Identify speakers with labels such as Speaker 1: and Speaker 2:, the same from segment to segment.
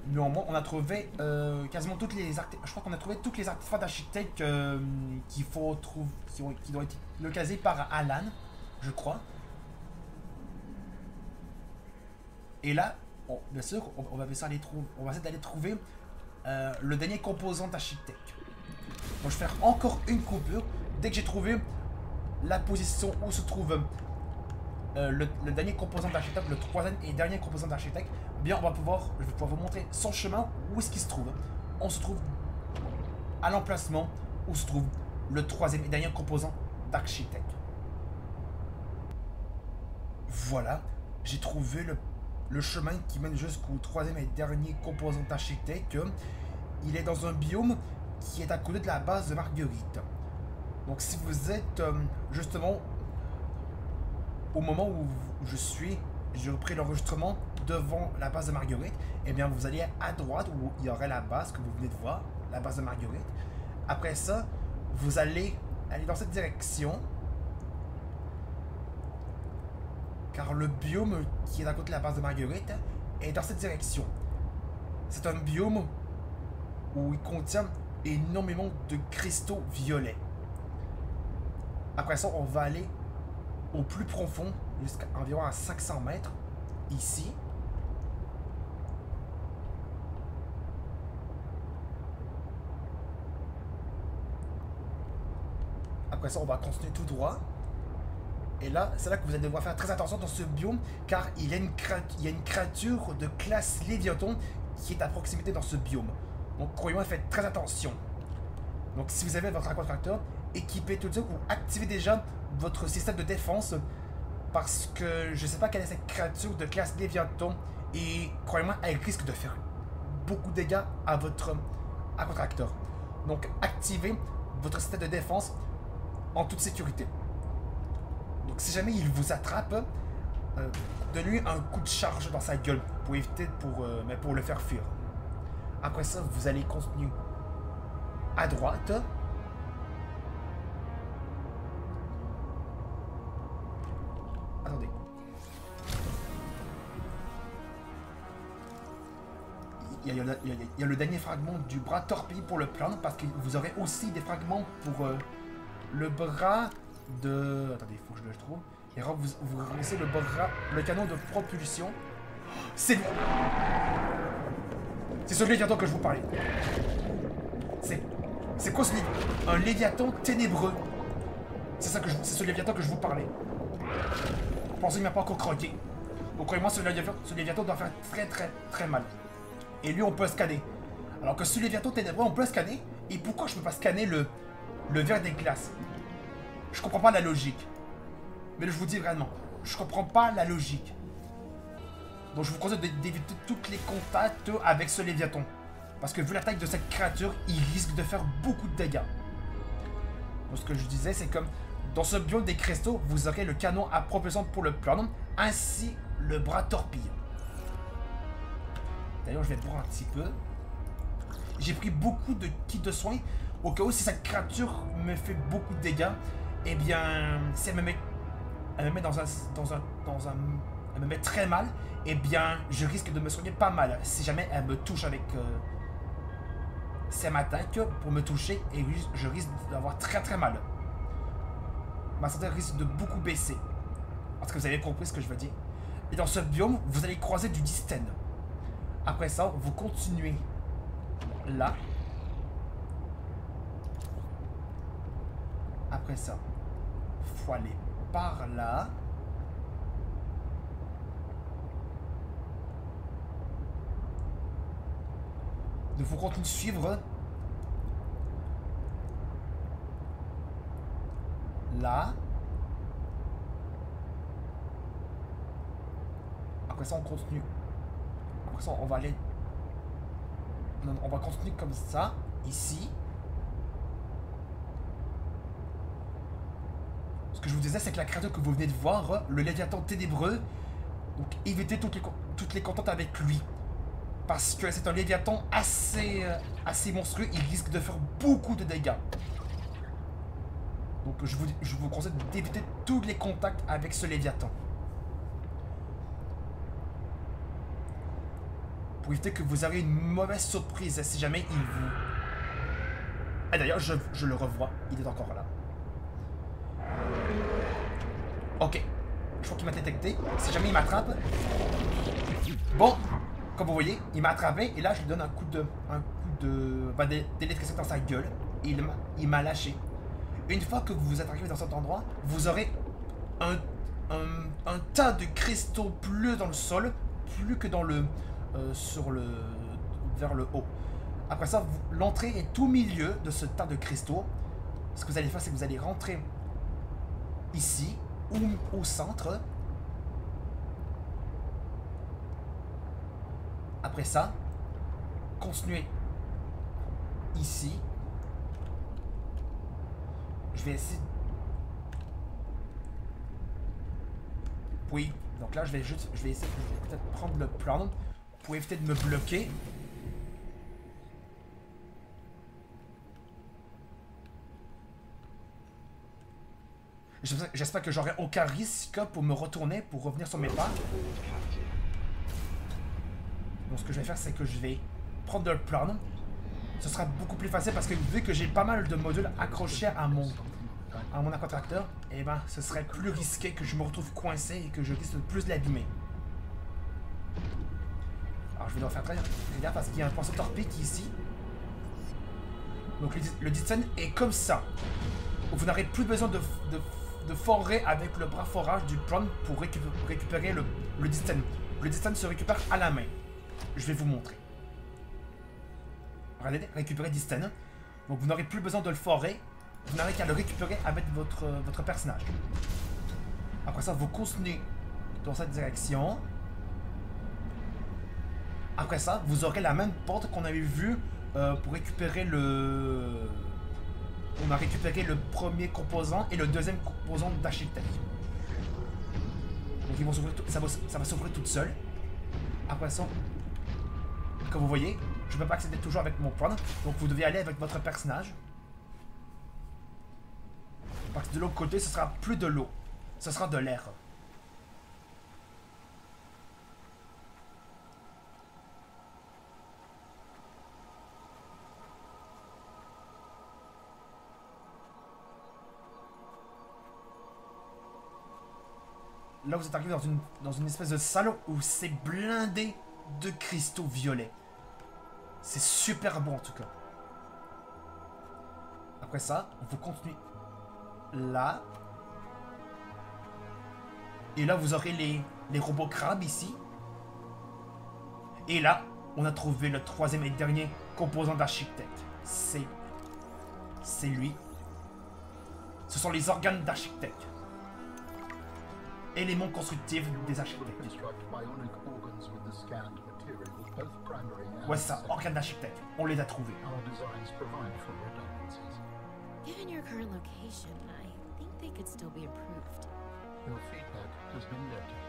Speaker 1: néanmoins, on a trouvé quasiment toutes les artefacts. Je crois qu'on a trouvé tous les artefacts d'architecte qu'il faut trouver, qui ont été localisés par Alan, je crois. Et là, bien sûr, on va essayer d'aller trouver le dernier composant d'architecte. Donc je vais faire encore une coupure. Dès que j'ai trouvé la position où se trouve le dernier composant d'architecte, le troisième et dernier composant d'architecte, eh bien je vais pouvoir vous montrer son chemin, où est-ce qu'il se trouve. On se trouve à l'emplacement où se trouve le troisième et dernier composant d'architecte. Voilà, j'ai trouvé le chemin qui mène jusqu'au troisième et dernier composant d'architecte. Il est dans un biome qui est à côté de la base de Marguerite. Donc si vous êtes justement au moment où j'ai repris l'enregistrement devant la base de Marguerite, et bien vous allez à droite où il y aurait la base que vous venez de voir, la base de Marguerite. Après ça, vous allez aller dans cette direction, car le biome qui est à côté de la base de Marguerite est dans cette direction. C'est un biome où il contient énormément de cristaux violets. Après ça, on va aller au plus profond, jusqu'à environ à 500 mètres, ici. Après ça, on va continuer tout droit. Et là, c'est là que vous allez devoir faire très attention dans ce biome, car il y a une créature de classe Léviathan qui est à proximité dans ce biome. Donc, croyez-moi, faites très attention. Donc, si vous avez votre aquatracteur, équipez tout de suite ou activez déjà votre système de défense, parce que je ne sais pas quelle est cette créature de classe Léviathan, et croyez-moi, elle risque de faire beaucoup de dégâts à votre aquatracteur. Donc, activez votre système de défense en toute sécurité. Donc si jamais il vous attrape, donnez-lui un coup de charge dans sa gueule pour éviter, pour le faire fuir. Après ça, vous allez continuer à droite. Attendez. Il y a le dernier fragment du bras torpille pour le prendre, parce que vous aurez aussi des fragments pour le bras de... Attendez, il faut que je le trouve. Et alors, vous laissez le canon de propulsion. C'est ce Léviathan que je vous parlais. C'est quoi ce Léviathan? Un Léviathan ténébreux. C'est ce Léviathan que je vous parlais. Pensez qu'il m'a pas encore croqué. Donc croyez-moi, ce Léviathan doit faire très très très mal. Et lui, on peut scanner. Alors que ce Léviathan ténébreux, on peut scanner. Et pourquoi je peux pas scanner le verre des glaces? Je comprends pas la logique. Mais je vous dis vraiment, je comprends pas la logique. Donc je vous conseille d'éviter tous les contacts avec ce Léviathan. Parce que vu la taille de cette créature, il risque de faire beaucoup de dégâts. Donc ce que je disais, c'est comme dans ce biome des cristaux, vous aurez le canon à propulsion pour le plan, ainsi le bras torpille. D'ailleurs, je vais boire un petit peu. J'ai pris beaucoup de kits de soins au cas où si cette créature me fait beaucoup de dégâts. Eh bien, si elle me met elle me met très mal, eh bien, je risque de me soigner pas mal. Si jamais elle me touche avec... si elle m'attaque pour me toucher, et je risque d'avoir très très mal. Ma santé risque de beaucoup baisser. Parce que vous avez compris ce que je veux dire. Et dans ce biome, vous allez croiser du dystène. Après ça, vous continuez là. Après ça, faut aller par là. Il faut continuer de suivre. Là. Après ça, on continue. Après ça, on va aller... Non, on va continuer comme ça, ici. Ce que je vous disais, c'est que la créature que vous venez de voir, le Léviathan ténébreux, donc évitez toutes les contacts avec lui. Parce que c'est un Léviathan assez monstrueux, il risque de faire beaucoup de dégâts. Donc je vous conseille d'éviter tous les contacts avec ce Léviathan. pour éviter que vous ayez une mauvaise surprise si jamais il vous... Ah, d'ailleurs, je le revois. Il est encore là. Ok. Je crois qu'il m'a détecté. Si jamais il m'attrape... Bon, comme vous voyez, il m'a attrapé et là, je lui donne un coup de d'électricité dans sa gueule. Il m'a lâché. Une fois que vous êtes arrivé dans cet endroit, vous aurez un tas de cristaux bleus dans le sol, plus que dans le... vers le haut. Après ça, l'entrée est au milieu de ce tas de cristaux. Ce que vous allez faire, c'est que vous allez rentrer ici, ou au centre. Après ça, continuez ici. Je vais essayer... Oui, donc là, je vais essayer de peut-être prendre le plan pour éviter de me bloquer. J'espère que j'aurai aucun risque pour me retourner, pour revenir sur mes pas. Donc ce que je vais faire, c'est que je vais prendre le plan. Ce sera beaucoup plus facile parce que vu que j'ai pas mal de modules accrochés à mon accotracteur, et ben ce serait plus risqué que je me retrouve coincé et que je risque de plus l'abîmer. Alors je vais devoir faire très gaffe parce qu'il y a un poisson torpille qui est ici. Donc le Disten est comme ça. Vous n'aurez plus besoin de forer avec le bras forage du plan pour récupérer le Disten. Le Disten se récupère à la main. Je vais vous montrer. Regardez, récupérer Disten. Donc vous n'aurez plus besoin de le forer. Vous n'aurez qu'à le récupérer avec votre personnage. Après ça, vous continuez dans cette direction. Après ça, vous aurez la même porte qu'on avait vue pour récupérer le... On a récupéré le premier composant et le deuxième composant d'architecte. Donc ils vont s'ouvrir, ça va s'ouvrir toute seule. Après ça, comme vous voyez, je ne peux pas accéder toujours avec mon point. Donc vous devez aller avec votre personnage. Parce que de l'autre côté, ce sera plus de l'eau. Ce sera de l'air. Là, vous êtes arrivé dans une espèce de salle où c'est blindé de cristaux violets. C'est super bon en tout cas. Après ça, on peut continuer là. Et là, vous aurez les robots crabes ici. Et là, on a trouvé le troisième et dernier composant d'architecte. C'est lui. Ce sont les organes d'architecte. Éléments constructifs des architectes. Ouais, c'est ça, organes d'architecte. On les a trouvés.
Speaker 2: Given your current location, I think they could still be improved.
Speaker 3: Your feedback has been noted.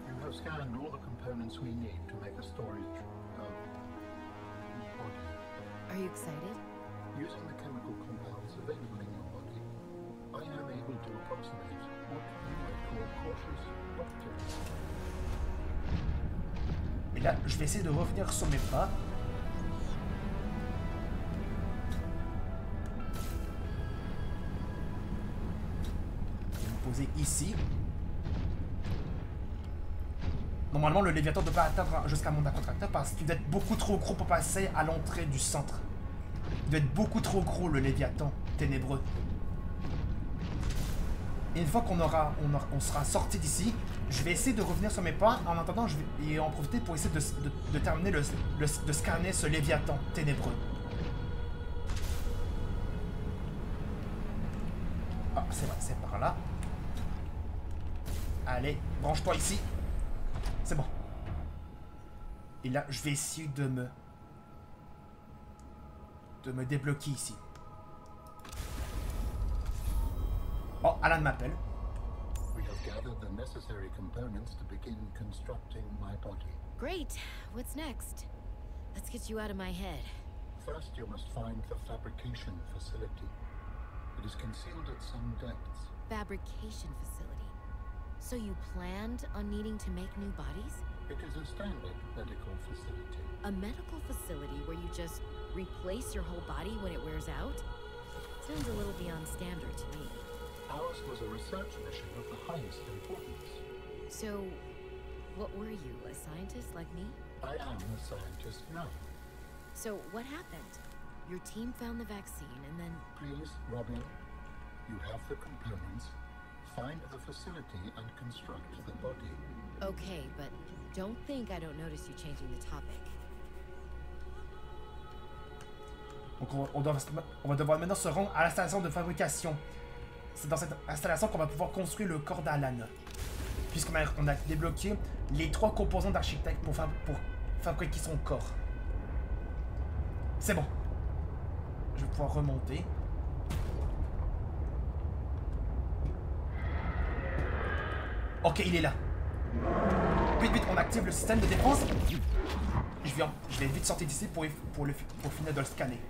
Speaker 3: You have scanned all the components we need to make a storage body.
Speaker 2: Are you excited?
Speaker 3: Using the chemical compounds available in your body, I am able to approximate what you might call cautious optimism.
Speaker 1: Et là, je vais essayer de revenir sur mes pas. Poser ici. Normalement, le Léviathan ne peut pas atteindre jusqu'à mon accotracteur parce qu'il doit être beaucoup trop gros pour passer à l'entrée du centre. Il doit être beaucoup trop gros, le Léviathan ténébreux. Et une fois qu'on sera sorti d'ici, je vais essayer de revenir sur mes pas. En attendant, je vais en profiter pour essayer de terminer de scanner ce Léviathan ténébreux. Ah, c'est vrai, c'est par là. Allez, branche-toi ici. C'est bon. Et là, je vais essayer de me débloquer ici. Oh, Alan m'appelle.
Speaker 3: We have gathered the necessary components to begin constructing my body.
Speaker 2: Great. What's next? Let's get you out of my head.
Speaker 3: First, you must find the fabrication facility. It is concealed at some depths.
Speaker 2: Fabrication facility. So you planned on needing to make new bodies?
Speaker 3: It is a standard medical facility.
Speaker 2: A medical facility where you just replace your whole body when it wears out? Sounds a little beyond standard to me.
Speaker 3: Ours was a research mission of the highest importance.
Speaker 2: So, what were you, a scientist like me?
Speaker 3: I am a scientist now.
Speaker 2: So, what happened? Your team found the vaccine and then...
Speaker 3: Please, Robin, you have the components. Find the facility and construct the body.
Speaker 2: Okay, but don't think I don't notice you changing the topic.
Speaker 1: Donc on va devoir maintenant se rendre à l'installation de fabrication. C'est dans cette installation qu'on va pouvoir construire le corps d'Alan. Puisqu'on a débloqué les 3 composants d'architecte pour fabriquer son corps. C'est bon. Je vais pouvoir remonter. Ok, il est là. Vite, vite, on active le système de défense. Je vais vite sortir d'ici pour finir de le scanner.